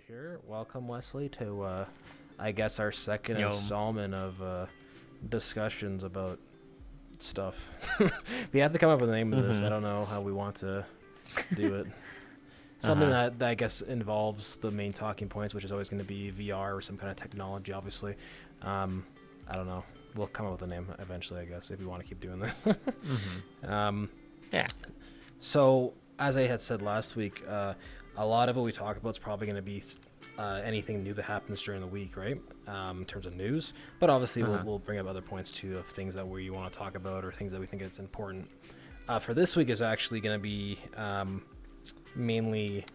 here. Welcome, Wesley, to I guess our second Yo. installment of discussions about stuff. We have to come up with a name of this. I don't know how we want to do it. Something that I guess involves the main talking points, which is always going to be VR or some kind of technology, obviously. I don't know. We'll come up with a name eventually, I guess, if we want to keep doing this. Yeah. So, as I had said last week, a lot of what we talk about is probably going to be anything new that happens during the week, right? In terms of news. But obviously, we'll bring up other points, too, of things that we want to talk about or things that we think is important. For this week is actually going to be mainly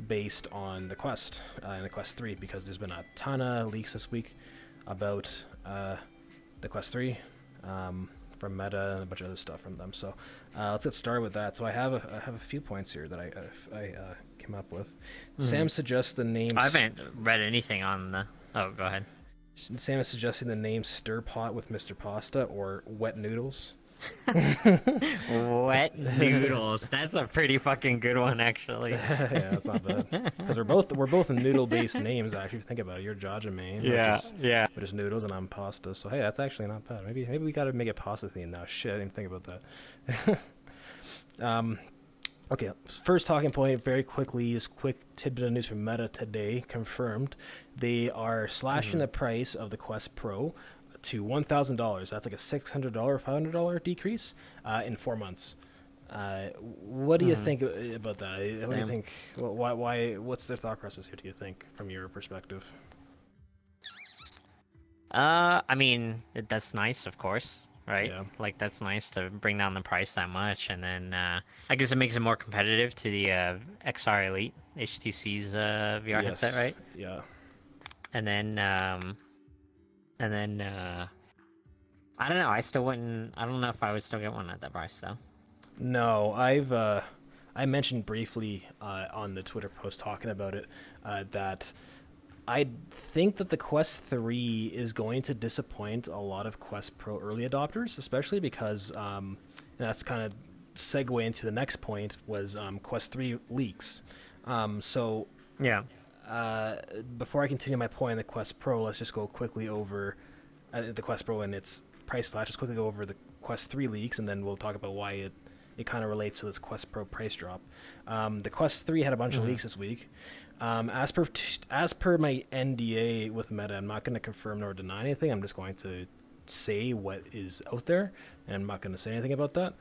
based on the Quest and the Quest 3, because there's been a ton of leaks this week about the Quest 3 from Meta and a bunch of other stuff from them. So let's get started with that. So I have a few points here that I came up with. Sam suggests the name. I haven't read anything on the. Oh, go ahead. Sam is suggesting the name Stir Pot with Mr. Pasta or Wet Noodles. Wet noodles. That's a pretty fucking good one, actually. Yeah, that's not bad. Because we're both noodle-based names. Actually, if you think about it, you're Jajamain, which is noodles, and I'm pasta. So hey, that's actually not bad. Maybe we got to make it pasta theme now. Shit, I didn't think about that. Okay, first talking point, very quickly, is quick tidbit of news from Meta today. Confirmed, they are slashing the price of the Quest Pro to $1,000. That's like a $600, $500 decrease in 4 months. What do you think about that? What do you think? Why? What's their thought process here? Do you think, from your perspective? I mean, that's nice, of course, right? Yeah. Like, that's nice to bring down the price that much, and then I guess it makes it more competitive to the XR Elite, HTC's VR headset, right? Yeah. And then I don't know. I still wouldn't. I don't know if I would still get one at that price though. No, I mentioned briefly on the Twitter post talking about it that I think that the Quest 3 is going to disappoint a lot of Quest Pro early adopters, especially because and that's kind of segue into the next point was Quest 3 leaks. So Yeah. before I continue my point on the Quest Pro, let's just go quickly over the Quest Pro and its price slash. Just quickly go over the Quest 3 leaks, and then we'll talk about why it kind of relates to this Quest Pro price drop. The Quest 3 had a bunch of leaks this week. As per my NDA with Meta, I'm not going to confirm nor deny anything. I'm just going to say what is out there, and I'm not going to say anything about that.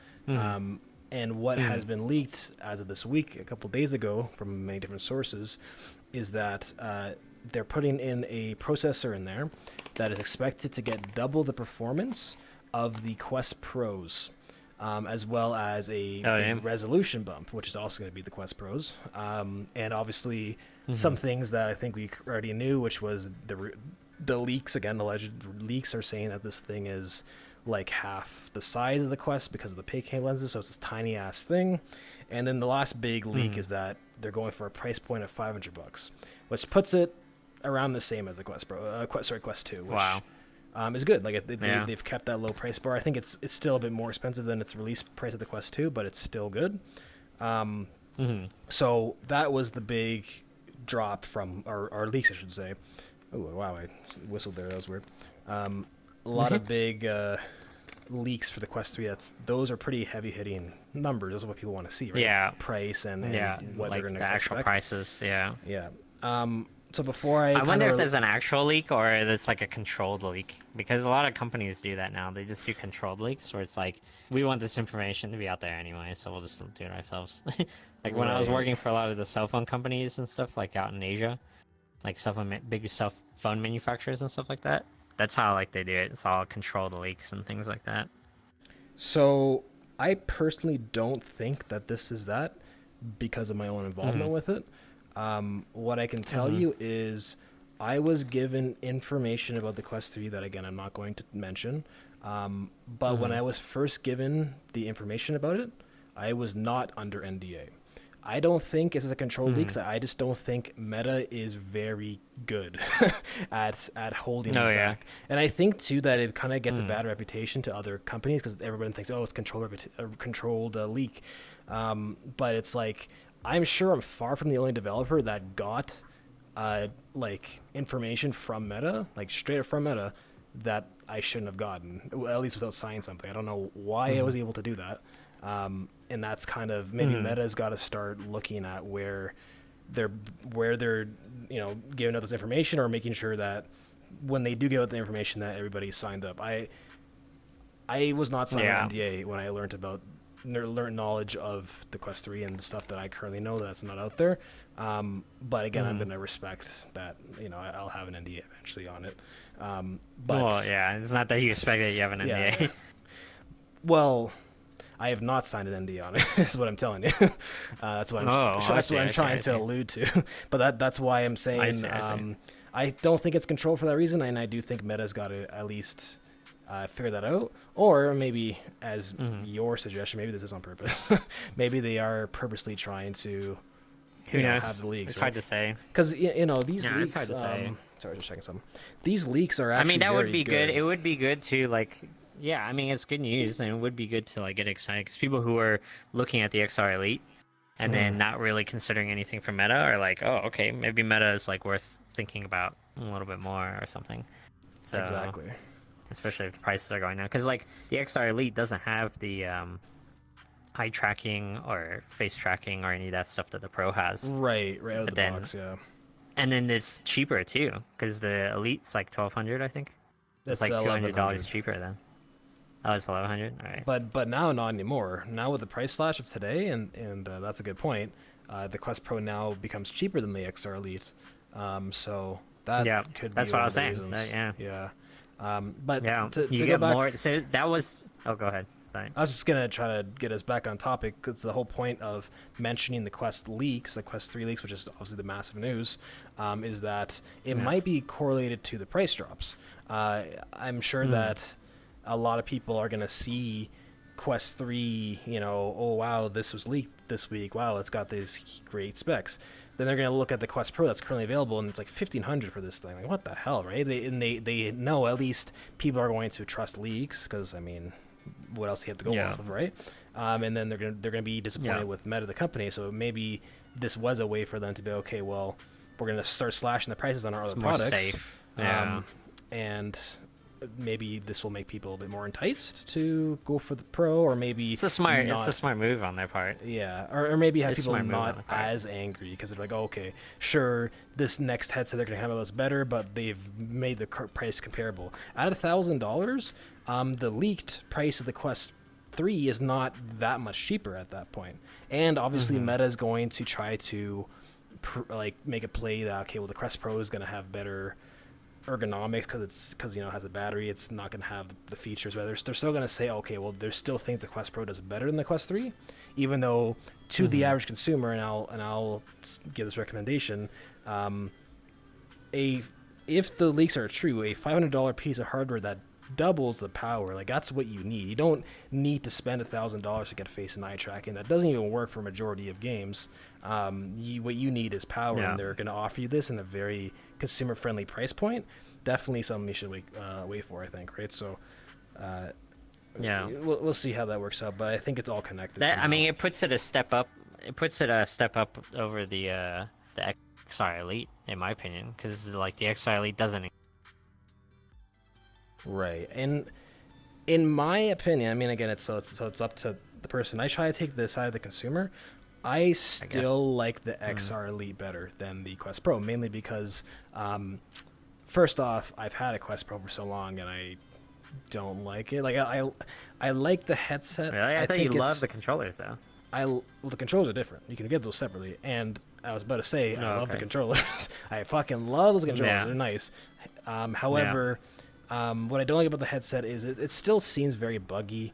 And what has been leaked as of this week, a couple days ago, from many different sources, is that they're putting in a processor in there that is expected to get double the performance of the Quest Pros, as well as a big resolution bump, which is also going to be the Quest Pros. And obviously some things that I think we already knew, which was the leaks, again, alleged leaks are saying that this thing is like half the size of the Quest because of the PK lenses, so it's this tiny ass thing. And then the last big leak is that they're going for a price point of $500, which puts it around the same as the Quest Pro, Quest 2, which is good. Like they've kept that low price bar. I think it's still a bit more expensive than its release price of the Quest 2, but it's still good. So that was the big drop from our leaks, I should say. Oh wow, I whistled there. That was weird. A lot of big leaks for the Quest 3. Those are pretty heavy hitting numbers. Those are what people want to see, right? Yeah. Price and what like they're going to the actual expect. prices. Yeah. Yeah. So before I wonder if there's an actual leak or it's like a controlled leak, because a lot of companies do that now. They just do controlled leaks where it's like, we want this information to be out there anyway, so we'll just do it ourselves. Like when I was working for a lot of the cell phone companies and stuff, like out in Asia, like big cell phone manufacturers and stuff like that. That's how like they do it. It's all controlled leaks and things like that. So I personally don't think that this is that, because of my own involvement with it. What I can tell you is I was given information about the Quest 3 that, again, I'm not going to mention. But when I was first given the information about it, I was not under NDA. I don't think this is a controlled leak. I just don't think Meta is very good at holding this back. And I think too that it kind of gets a bad reputation to other companies because everyone thinks, oh, it's controlled leak. But it's like, I'm sure I'm far from the only developer that got like information from Meta, like straight up from Meta, that I shouldn't have gotten, at least without signing something. I don't know why I was able to do that. And that's kind of maybe Meta's got to start looking at where they're giving out this information, or making sure that when they do give out the information that everybody's signed up. I was not signed an NDA when I learned knowledge of the Quest 3 and the stuff that I currently know that's not out there. But again, I'm going to respect that, I'll have an NDA eventually on it. But well, yeah, it's not that you expect that you have an NDA. Yeah. Well, I have not signed an NDA on it. Is what I'm telling you. That's what I'm trying to allude to. But that's why I'm saying I don't think it's controlled for that reason, and I do think Meta's got to at least figure that out. Or maybe, as your suggestion, maybe this is on purpose. Maybe they are purposely trying to have the leaks. It's hard to say. Because these leaks. It's hard to say. Sorry, just checking something. These leaks are actually. That would be good. It would be good to like. Yeah, it's good news, and it would be good to like get excited because people who are looking at the XR Elite and then not really considering anything from Meta are like, oh, okay, maybe Meta is like worth thinking about a little bit more or something. So, exactly. Especially if the prices are going down, because like the XR Elite doesn't have the eye tracking or face tracking or any of that stuff that the Pro has. Right out of the box, yeah. And then it's cheaper too, because the Elite's like $1,200, I think. It's like $200 cheaper then. Oh, it's 1,100. All right. But now not anymore. Now with the price slash of today, and that's a good point. The Quest Pro now becomes cheaper than the XR Elite. So that could be that's what I was saying. Yeah. But yeah, to you go back, more. So that was. Oh, go ahead. Sorry. I was just gonna try to get us back on topic, because the whole point of mentioning the Quest leaks, the Quest 3 leaks, which is obviously the massive news, is that it might be correlated to the price drops. I'm sure that a lot of people are gonna see Quest 3, oh wow, this was leaked this week. Wow, it's got these great specs. Then they're gonna look at the Quest Pro that's currently available, and it's like $1,500 for this thing. Like, what the hell, right? They know at least people are going to trust leaks, because what else do you have to go off of, right? And then they're gonna be disappointed with Meta, the company. So maybe this was a way for them to be okay. Well, we're gonna start slashing the prices on our other products, safe. And maybe this will make people a bit more enticed to go for the Pro, or maybe it's a smart move on their part. Yeah, or maybe have people not as angry, because they're like, oh, okay, sure, this next headset they're gonna have us better, but they've made the price comparable. At $1,000, the leaked price of the Quest 3 is not that much cheaper at that point. And obviously Meta is going to try to make a play that, okay, well, the Quest Pro is going to have better ergonomics because it has a battery. It's not going to have the features, but they're still going to say, okay, well, they still think the Quest Pro does better than the Quest 3, even though to the average consumer, and I'll give this recommendation, if the leaks are true, a $500 piece of hardware that doubles the power, like, that's what you need. You don't need to spend $1,000 to get face and eye tracking. That doesn't even work for a majority of games. What you need is power, and they're going to offer you this in a very consumer friendly price point. Definitely something you should wait for, I think, right? So we'll see how that works out, but I think it's all connected. It puts it a step up. It puts it a step up over the XR Elite, in my opinion, because like the XR Elite doesn't. Right, and in my opinion, again, it's up to the person. I try to take the side of the consumer. I still like the XR Elite better than the Quest Pro, mainly because, first off, I've had a Quest Pro for so long, and I don't like it. Like, I like the headset. Really? I thought you loved the controllers, though. The controllers are different. You can get those separately, and I was about to say, I love the controllers. I fucking love those controllers. Yeah. They're nice. However, what I don't like about the headset is it still seems very buggy.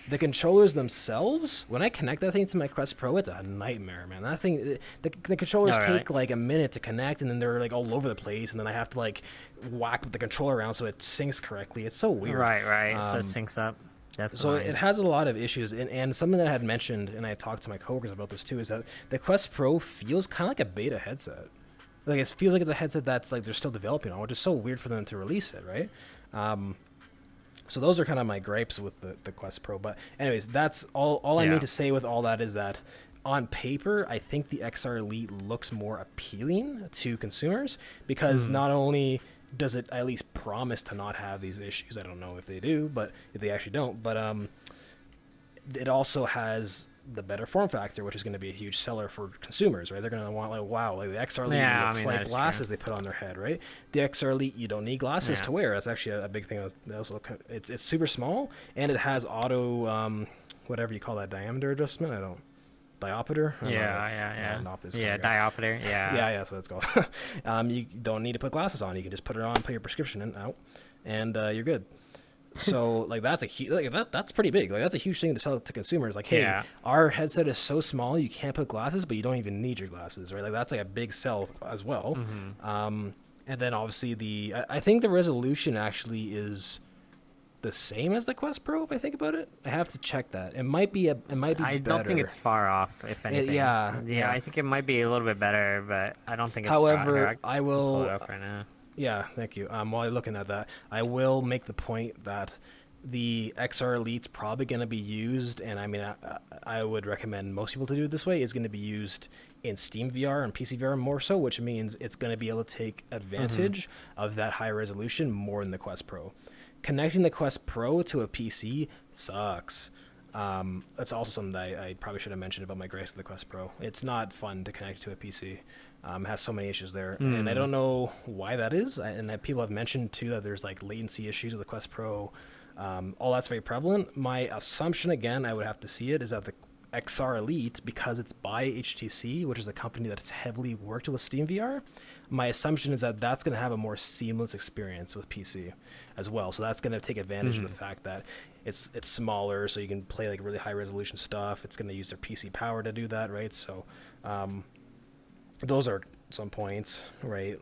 The controllers themselves, when I connect that thing to my Quest Pro, it's a nightmare, man. That thing, the controllers take like a minute to connect, and then they're like all over the place, and then I have to like whack the controller around so it syncs correctly. It's so weird. Right. So it syncs up. So it has a lot of issues, and something that I had mentioned, and I talked to my coworkers about this too, is that the Quest Pro feels kind of like a beta headset. Like, it feels like it's a headset that's like they're still developing on, which is so weird for them to release it, right? So those are kind of my gripes with the Quest Pro. But anyways, that's all I need to say with all that is that on paper, I think the XR Elite looks more appealing to consumers because not only does it at least promise to not have these issues, I don't know if they do, but if they actually don't, but it also has the better form factor, which is going to be a huge seller for consumers, right? They're going to want like, wow, like the XR Elite looks like glasses they put on their head, right? The XR Elite, you don't need glasses to wear. That's actually a big thing. Also, it's super small, and it has auto, whatever you call that, diameter adjustment. Diopter? Yeah. Diopter. Yeah. Yeah, that's what it's called. You don't need to put glasses on. You can just put it on, put your prescription in, out, and you're good. So like that's that's pretty big. Like that's a huge thing to sell to consumers. Like, hey, our headset is so small you can't put glasses, but you don't even need your glasses, right? Like that's like a big sell as well. And then obviously I think the resolution actually is the same as the Quest Pro. If I think about it, I have to check that. It might be I don't think it's far off. If anything, I think it might be a little bit better, but I don't think it's. However, I will pull it up right now. Yeah, thank you. While you're looking at that, I will make the point that the XR Elite's probably going to be used, and I mean, I would recommend most people to do it this way, is going to be used in Steam VR and PC VR more so, which means it's going to be able to take advantage of that high resolution more than the Quest Pro. Connecting the Quest Pro to a PC sucks. That's also something that I probably should have mentioned about my gripes with the Quest Pro. It's not fun to connect to a PC. It has so many issues there, and I don't know why that is. And that people have mentioned too that there's like latency issues with the Quest Pro. All that's very prevalent. My assumption, again, I would have to see it, is that the XR Elite, because it's by HTC, which is a company that's heavily worked with Steam VR, my assumption is that that's going to have a more seamless experience with PC as well. So that's going to take advantage of the fact that it's smaller, so you can play like really high resolution stuff. It's going to use their PC power to do that, right? So those are some points, right?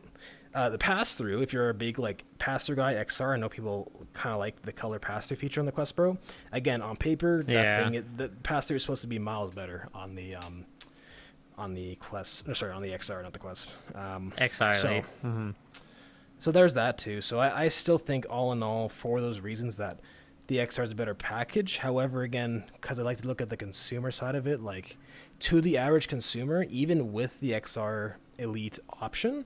The pass-through, if you're a big like pass-through guy, XR, I know people kind of like the color pass-through feature on the Quest Pro. Again, on paper, the pass-through is supposed to be miles better on the Quest. No, sorry, on the XR, not the Quest. XR. So there's that too. So I still think, all in all, for those reasons, that the XR is a better package. However, again, because I like to look at the consumer side of it, like to the average consumer, even with the XR Elite option,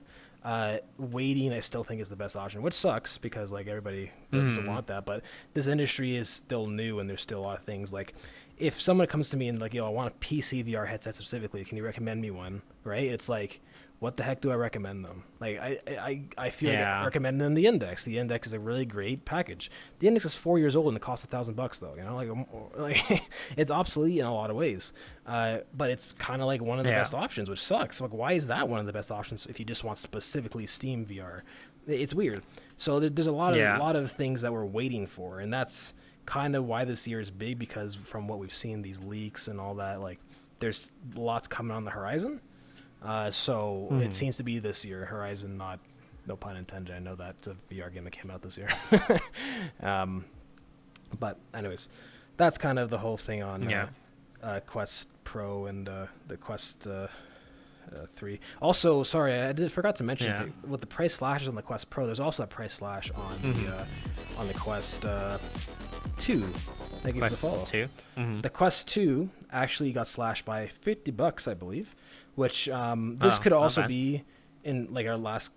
waiting I still think is the best option, which sucks because like everybody doesn't want that. But this industry is still new, and there's still a lot of things. Like if someone comes to me and like, yo, I want a PC VR headset specifically, can you recommend me one? Right? It's like, what the heck do I recommend them? Like I feel like I recommend them the Index. The Index is a really great package. The Index is 4 years old and it costs $1,000 though. You know, like it's obsolete in a lot of ways. But it's kind of like one of the best options, which sucks. Like, why is that one of the best options if you just want specifically Steam VR? It's weird. So there's a lot of things that we're waiting for, and that's kind of why this year is big, because from what we've seen, these leaks and all that, like there's lots coming on the horizon. So it seems to be this year. Horizon, no pun intended. I know that's a VR game that came out this year. But anyways, that's kind of the whole thing on Quest Pro and the Quest 3. Also, sorry, I forgot to mention with the price slashes on the Quest Pro, there's also a price slash on the Quest 2. Thank you for the follow. The Quest 2 actually got slashed by $50, I believe. Which this could also be in like our last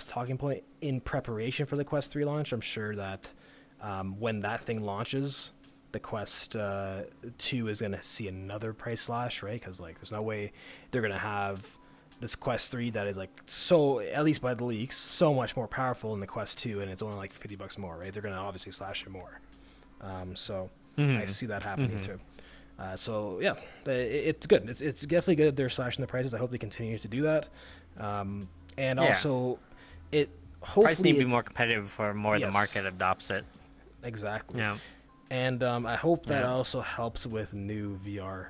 talking point in preparation for the Quest 3 launch. I'm sure that when that thing launches, the Quest 2 is going to see another price slash, right? Because like there's no way they're going to have this Quest 3 that is like, so at least by the leaks, so much more powerful than the Quest 2, and it's only like $50 more, right? They're going to obviously slash it more. So I see that happening too. So yeah, it's good. It's definitely good they're slashing the prices. I hope they continue to do that. And also, it hopefully price need to be more competitive before more of the market adopts it. Exactly. Yeah. And I hope that also helps with new VR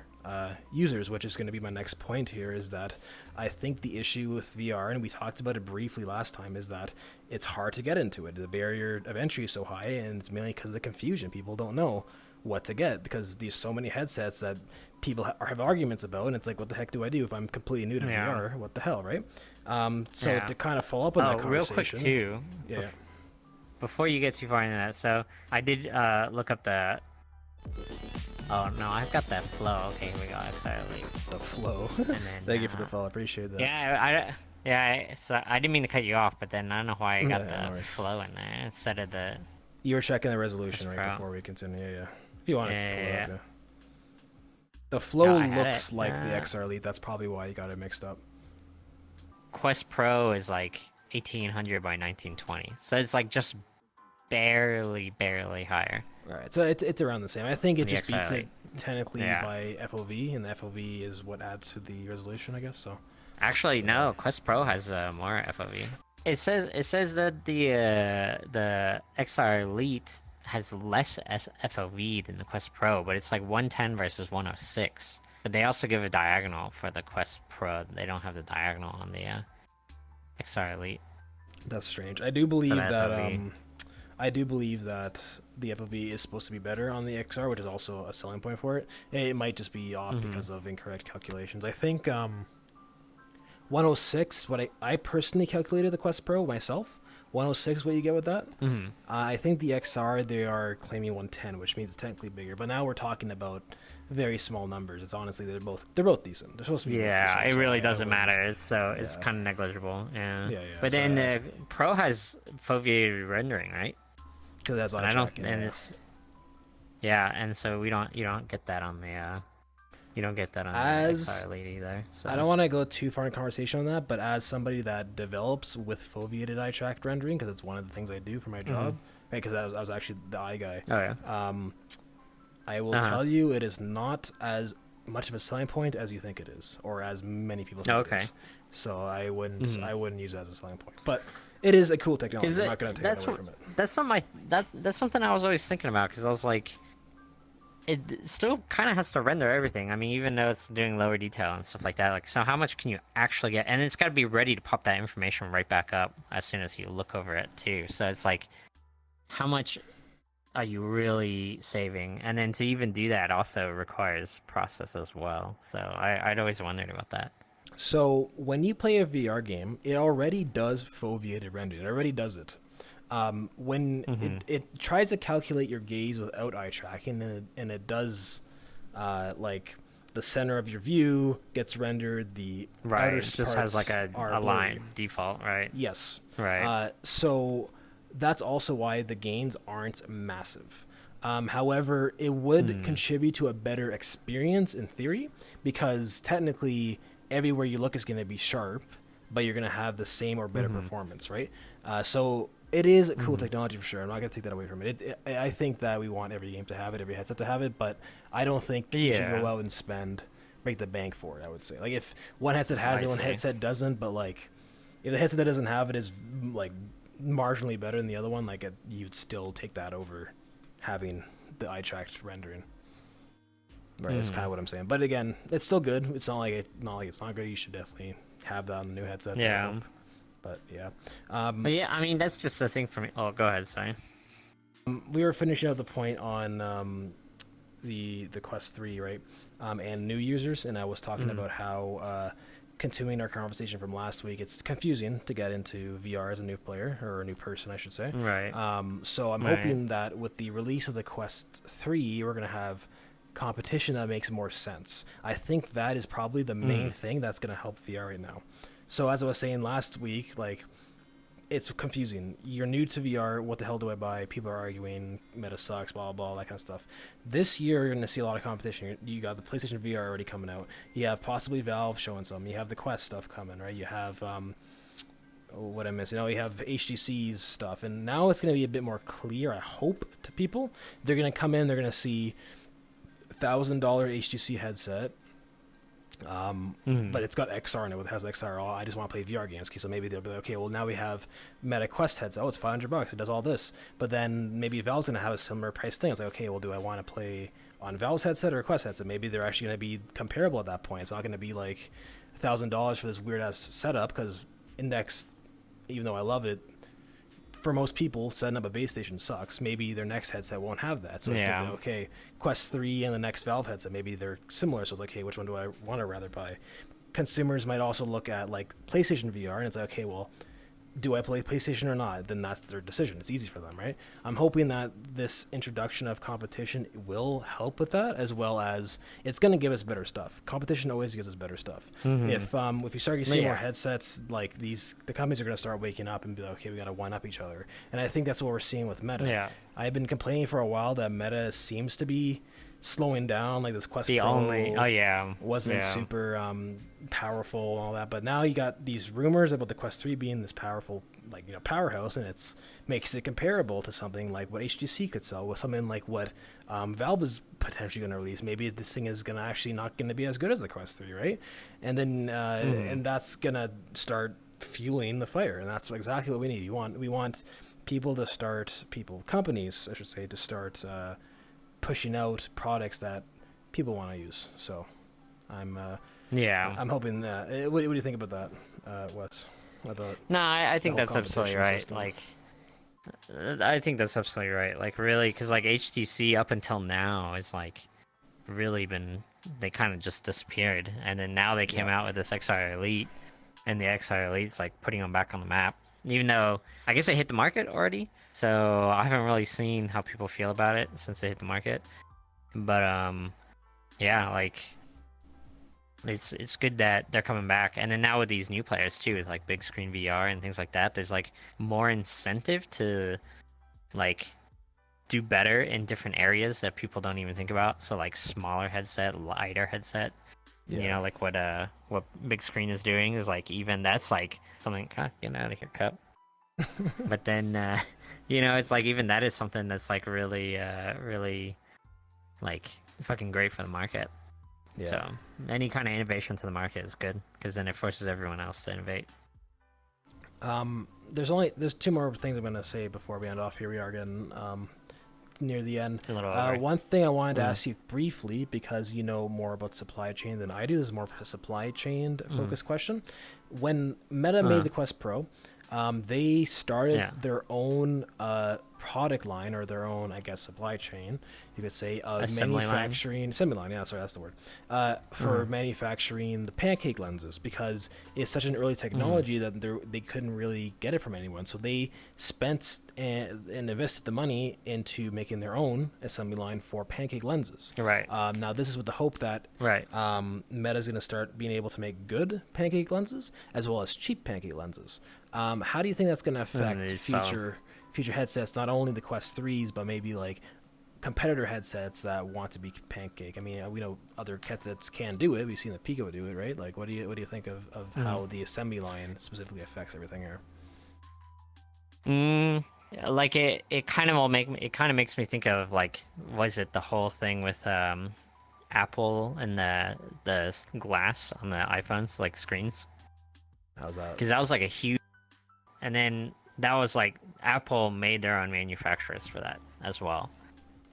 users, which is going to be my next point here, is that I think the issue with VR, and we talked about it briefly last time, is that it's hard to get into it. The barrier of entry is so high, and it's mainly because of the confusion. People don't know what to get because there's so many headsets that people have arguments about, and it's like, what the heck do I do if I'm completely new to VR? What the hell, right? So to kind of follow up on that conversation, real quick too, before you get too far into that, so I did look up the Oh no, I've got that flow. Okay, here we go. XR Elite. The flow. And then Thank you for the follow. I appreciate that. so I didn't mean to cut you off, but then I don't know why I got Yeah, the no worries. flow in there instead of the. You were checking the resolution Quest right Pro. before we continue. Yeah, yeah. If you want to Yeah, pull yeah, it up, yeah. yeah. The flow No, I had looks it. like the XR Elite. That's probably why you got it mixed up. Quest Pro is like 1800 by 1920, so it's like just barely higher. All right, so it's around the same. I think it The just beats XR it Elite. technically Yeah. by FOV, and the FOV is what adds to the resolution, I guess. So Actually, no. Quest Pro has more FOV. It says that the XR Elite has less FOV than the Quest Pro, but it's like 110 versus 106. But they also give a diagonal for the Quest Pro. They don't have the diagonal on the XR Elite. that's strange. I do believe that that FOV. I do believe that the FOV is supposed to be better on the XR, which is also a selling point for it. It might just be off because of incorrect calculations. I think 106. What I personally calculated the Quest Pro myself. 106 what you get with that. I think the XR they are claiming 110, which means it's technically bigger. But now we're talking about very small numbers. It's honestly they're both decent. They're supposed to be. Yeah, decent, it so really I doesn't wouldn't- matter. It's Yeah. kind of negligible. Yeah. Yeah, But so then I- the Pro has foveated rendering, right? Because that's And eye I don't. tracking. And Yeah. it's. Yeah, and so you don't get that on the. You don't get that on As- the XR Elite either. So. I don't want to go too far in conversation on that, but as somebody that develops with foveated eye tracked rendering, because it's one of the things I do for my job, right? Because I was actually the eye guy. Oh yeah. I will tell you, it is not as much of a selling point as you think it is, or as many people think it Okay. is. So I wouldn't use it as a selling point, but it is a cool technology. Is I'm it- not going to take that's that away what- from it. That's something that's something I was always thinking about because I was like, it still kind of has to render everything. I mean, even though it's doing lower detail and stuff like that. Like, so how much can you actually get? And it's got to be ready to pop that information right back up as soon as you look over it too. So it's like, how much are you really saving? And then to even do that also requires process as well. So I'd always wondered about that. So when you play a VR game, it already does foveated rendering. It already does it. When it tries to calculate your gaze without eye tracking, and it does, like the center of your view gets rendered. The Right. outer It just parts has like are a blurry. line default, right? Yes. Right. So that's also why the gains aren't massive. However, it would contribute to a better experience in theory, because technically everywhere you look is going to be sharp, but you're going to have the same or better performance, right? So it is a cool technology for sure. I'm not going to take that away from it. I think that we want every game to have it, every headset to have it, but I don't think you should Yeah. go out and break the bank for it, I would say. Like, if one headset has it, one see. headset doesn't, but like, if the headset that doesn't have it is like marginally better than the other one, like you'd still take that over having the eye tracked rendering. Right, that's kind of what I'm saying. But again, it's still good. It's not like it's not good. You should definitely have that on the new headsets. I Yeah. hope. But yeah, But yeah, I mean that's just the thing for me. Oh, go ahead, sorry. we were finishing up the point on the Quest 3, right? And new users, and I was talking about how continuing our conversation from last week, it's confusing to get into VR as a new player, or a new person, I should say. Right. So I'm Right. hoping that with the release of the Quest 3, we're going to have competition that makes more sense. I think that is probably the main thing that's going to help VR right now. So as I was saying last week, like, it's confusing. You're new to VR. What the hell do I buy? People are arguing. Meta sucks. Blah, blah, blah, that kind of stuff. This year, you're going to see a lot of competition. You got the PlayStation VR already coming out. You have possibly Valve showing some. You have the Quest stuff coming, right? You have, what I'm missing. Oh, you have HTC's stuff. And now it's going to be a bit more clear, I hope, to people. They're going to come in. They're going to see $1,000 HTC headset. But it's got XR in it. It has XR. Oh, I just want to play VR games. Okay, so maybe they'll be like, okay, well, now we have Meta Quest headset. Oh, it's $500. It does all this. But then maybe Valve's going to have a similar price thing. It's like, okay, well, do I want to play on Valve's headset or a Quest headset? Maybe they're actually going to be comparable at that point. It's not going to be like $1,000 for this weird ass setup, because Index, even though I love it, for most people, setting up a base station sucks. Maybe their next headset won't have that. So it's going to be, okay, Quest 3 and the next Valve headset, maybe they're similar. So it's like, hey, which one do I want to rather buy? Consumers might also look at, like, PlayStation VR, and it's like, okay, well, do I play PlayStation or not? Then that's their decision. It's easy for them, right? I'm hoping that this introduction of competition will help with that, as well as it's going to give us better stuff. Competition always gives us better stuff. If you start to see more headsets like these, the companies are going to start waking up and be like, okay, we got to one up each other. And I think that's what we're seeing with Meta. Yeah. I've been complaining for a while that Meta seems to be slowing down. Like this Quest The Pro only wasn't super powerful and all that, but now you got these rumors about the Quest 3 being this powerful, like, you know, powerhouse, and it's makes it comparable to something like what HTC could sell, with something like what Valve is potentially going to release. Maybe this thing is going to actually not going to be as good as the Quest 3, right? And then and that's going to start fueling the fire, and that's exactly what we need. We want companies, I should say, to start pushing out products that people want to use. So I'm hoping that. What do you think about that, Wes? About No, I think the whole that's absolutely competition right. system? Like, I think that's absolutely right. Like, really, because like HTC up until now is like really been, they kind of just disappeared, and then now they came out with this XR Elite, and the XR Elite's like putting them back on the map. Even though I guess it hit the market already, so I haven't really seen how people feel about it since it hit the market. But yeah, like it's good that they're coming back, and then now with these new players too, is like big screen VR and things like that. There's like more incentive to like do better in different areas that people don't even think about. So like smaller headset, lighter headset. Yeah. You know, like what big screen is doing is like, even that's like something. Getting out of here, Cup. But then you know, it's like even that is something that's like really really like fucking great for the market. Yeah. So any kind of innovation to the market is good, because then it forces everyone else to innovate. There's two more things I'm gonna say before we end off. Here we are getting near the end. A little over. One thing I wanted to ask you briefly, because you know more about supply chain than I do. This is more of a supply chain focused question. When Meta made the Quest Pro, they started their own product line, or their own, I guess, supply chain, you could say, manufacturing assembly line. Yeah, sorry, that's the word. For manufacturing the pancake lenses, because it's such an early technology that they couldn't really get it from anyone. So they spent and invested the money into making their own assembly line for pancake lenses. Right. Now this is with the hope that Meta's going to start being able to make good pancake lenses as well as cheap pancake lenses. How do you think that's going to affect future headsets, not only the Quest 3s, but maybe like competitor headsets that want to be pancake? I mean, we know other headsets can do it. We've seen the Pico do it, right? Like, what do you think of how the assembly line specifically affects everything here? Like it kind of makes me think of, like, was it the whole thing with Apple and the glass on the iPhones, like screens? How's that? Because that was like a huge, and then that was like Apple made their own manufacturers for that as well,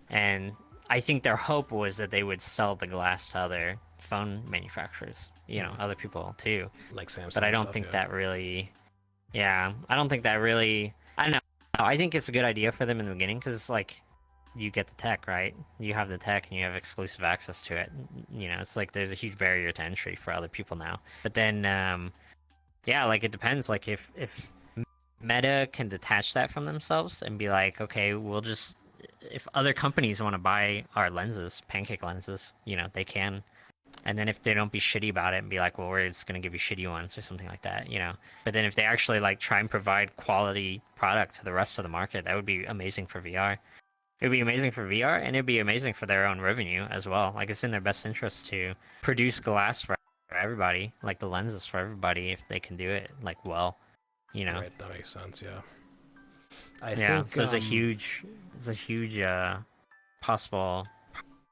and I think their hope was that they would sell the glass to other phone manufacturers, you know, other people too, like Samsung. But I don't think that really, I don't think that really. I don't know. I think it's a good idea for them in the beginning, because like, you get the tech, right? You have the tech and you have exclusive access to it. You know, it's like there's a huge barrier to entry for other people now. But then, like, it depends. Like, if Meta can detach that from themselves and be like, okay, we'll just, if other companies want to buy our lenses, pancake lenses, you know, they can. And then if they don't be shitty about it and be like, well, we're just going to give you shitty ones or something like that, you know. But then if they actually like try and provide quality product to the rest of the market, that would be amazing for VR. It would be amazing for VR, and it'd be amazing for their own revenue as well. Like, it's in their best interest to produce glass for everybody, like the lenses for everybody, if they can do it like well, you know. Right, that makes sense. Yeah. I think so. It's a huge possible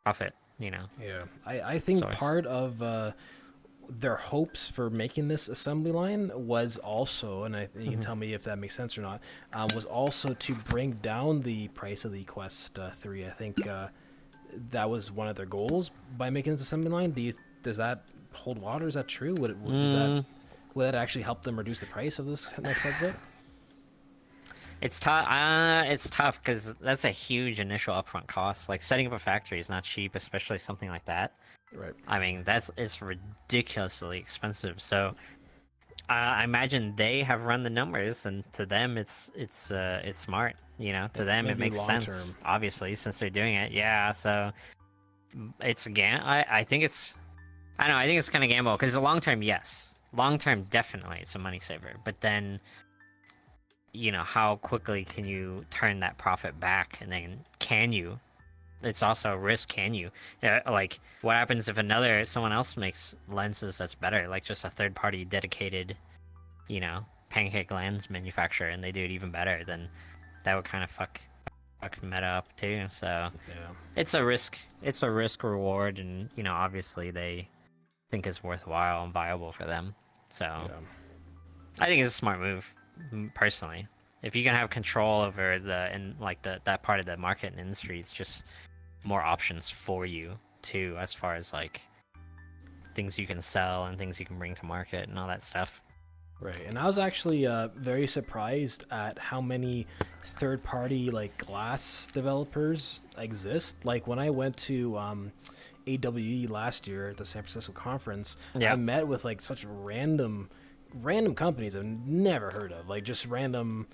profit, you know. Yeah, I think part of their hopes for making this assembly line was also, and you can tell me if that makes sense or not, was also to bring down the price of the Quest 3. I think that was one of their goals by making this assembly line. Does that hold water? Is that true? Would that actually help them reduce the price of this next headset? It's tough. It's tough because that's a huge initial upfront cost. Like, setting up a factory is not cheap, especially something like that. Right. I mean, it's ridiculously expensive. So I imagine they have run the numbers, and to them, it's smart. To them, it Maybe makes long sense. term. Obviously, since they're doing it, yeah. So it's a I think it's. I don't know. I think it's kind of gamble because the long term, yes, long term, definitely, it's a money saver. But then, how quickly can you turn that profit back, and then can you? It's also a risk. Can you? Like, what happens if someone else makes lenses that's better, like just a third party dedicated pancake lens manufacturer, and they do it even better, then that would kind of fuck Meta up too. So Yeah. it's a risk. It's a risk reward, and obviously they think it's worthwhile and viable for them. So Yeah. I think it's a smart move, personally. If you can have control over that part of the market and industry, it's just more options for you too, as far as like things you can sell and things you can bring to market and all that stuff. Right, and I was actually very surprised at how many third-party like glass developers exist. Like when I went to AWE last year at the San Francisco conference, I Yeah. met with like such random companies I've never heard of. Like just random.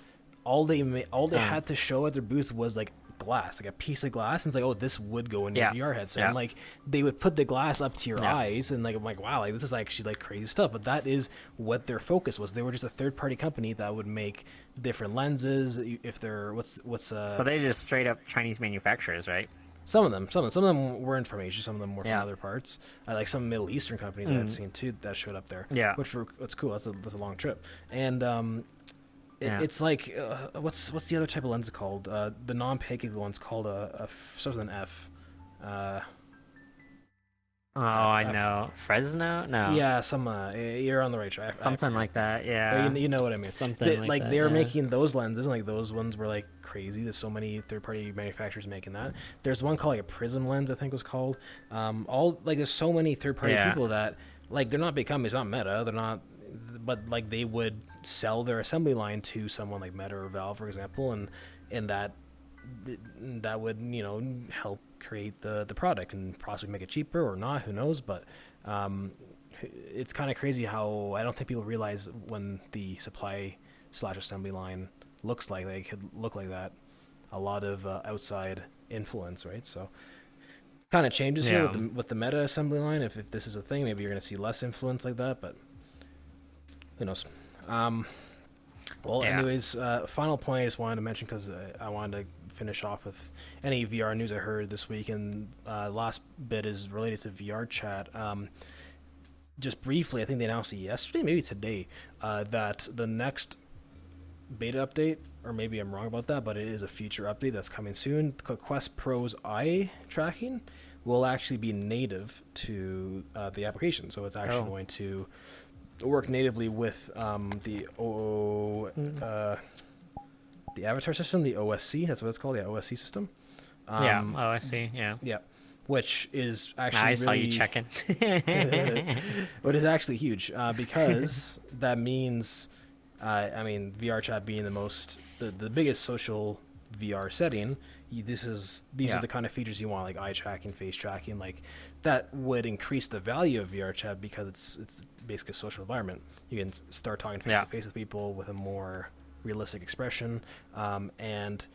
All they Uh, had to show at their booth was like glass, like a piece of glass, and it's like, oh, this would go in your yeah. VR headset. Yeah. And like they would put the glass up to your Yeah. eyes, and like I'm like, wow, like this is actually like crazy stuff. But that is what their focus was. They were just a third party company that would make different lenses. If they're what's So they're just straight up Chinese manufacturers, right? some of them weren't from Asia, some of them were from Yeah. other parts. Like some Middle Eastern companies I had seen too that showed up there, Yeah. which were that's cool. That's a long trip, and Yeah. it's like what's the other type of lens called? The non-pancake one's called starts with an F. Uh, Oh, F, I F. know. Fresno? No. Yeah, some you're on the right track. I Something forget. like that. But Yeah. you know what I mean. Something like Like that. they're Yeah. making those lenses, and like those ones were like crazy. There's so many third-party manufacturers making that. There's one called like a Prism lens, I think it was called. All like there's so many third-party Yeah. people that like they're not big companies, not Meta. They're not, but like they would sell their assembly line to someone like Meta or Valve, for example, and that would help create the product and possibly make it cheaper or not. Who knows? But um, it's kind of crazy how I don't think people realize when the supply slash assembly line looks like they could look like that. A lot of outside influence, right? So kind of changes here Yeah. with the Meta assembly line. If this is a thing, maybe you're going to see less influence like that, but who knows? Um, well, Yeah. anyways, final point I just wanted to mention because I wanted to finish off with any VR news I heard this week, and last bit is related to VR chat. Just briefly, I think they announced it yesterday, maybe today, that the next beta update, or maybe I'm wrong about that, but it is a feature update that's coming soon. Quest Pro's eye tracking will actually be native to the application, so it's actually Oh. going to work natively with the avatar system, the OSC. That's what it's called, the OSC system. Yeah. Oh, I see. Yeah. Yeah, which is I actually saw really you checking. what is actually huge because that means, I mean, VR chat being the biggest social VR setting, these Yeah. are the kind of features you want, like eye tracking, face tracking, like that would increase the value of VR chat because it's basically a social environment. You can start talking face Yeah. to face with people with a more realistic expression, and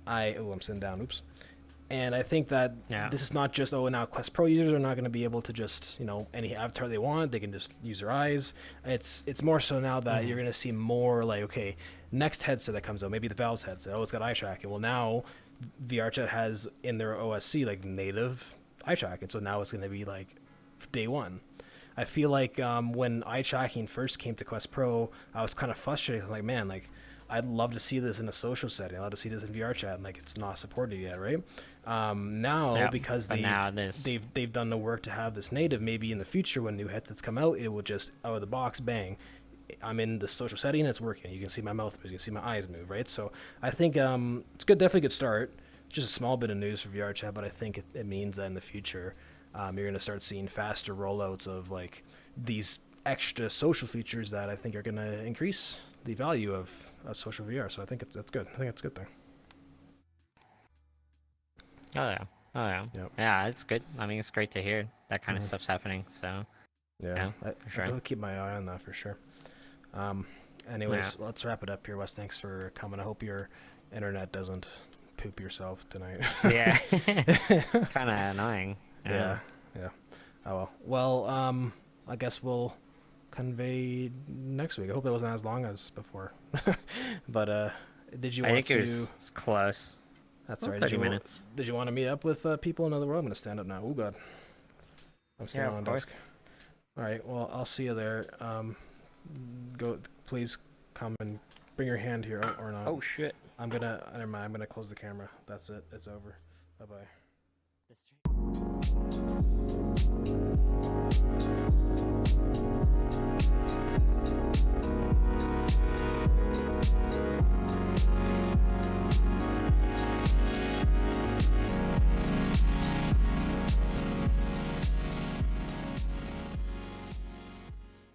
I'm sitting down. Oops. And I think that Yeah. this is not just now Quest Pro users are not going to be able to just any avatar they want, they can just use their eyes. It's more so now that you're going to see more like, okay, next headset that comes out, maybe the Valve's headset, it's got eye tracking. Well, now VRChat has in their OSC like native eye tracking, so now it's going to be like day one. I feel like when eye tracking first came to Quest Pro, I was kind of frustrated. I was like, man, like I'd love to see this in a social setting. I'd love to see this in VR chat, and like it's not supported yet, right? Now Yeah, because but now it is. they've done the work to have this native. Maybe in the future when new headsets come out, it will just out of the box, bang. I'm in the social setting, it's working. You can see my mouth move, you can see my eyes move, right? So I think it's good, definitely a good start. Just a small bit of news for VR chat, but I think it means that in the future, you're going to start seeing faster rollouts of like these extra social features that I think are going to increase the value of social VR. So I think that's good. I think it's a good thing. Oh yeah. Oh yeah. Yep. Yeah, it's good. I mean, it's great to hear that kind of Mhm. stuff's happening. So Yeah, Yeah, I for sure. do keep my eye on that for sure. Anyways, let's wrap it up here, Wes. Thanks for coming. I hope your internet doesn't poop yourself tonight. Yeah. Kind of annoying. Yeah. Oh well. I guess we'll convey next week. I hope it wasn't as long as before. But did you want I think to? it was close. That's all right. 30 minutes. Did you want to meet up with people in the world? I'm gonna stand up now. Oh God. I'm standing on desk. All right. Well, I'll see you there. Go. Please come and bring your hand here or not. Oh shit. Never mind. I'm gonna close the camera. That's it. It's over. Bye bye.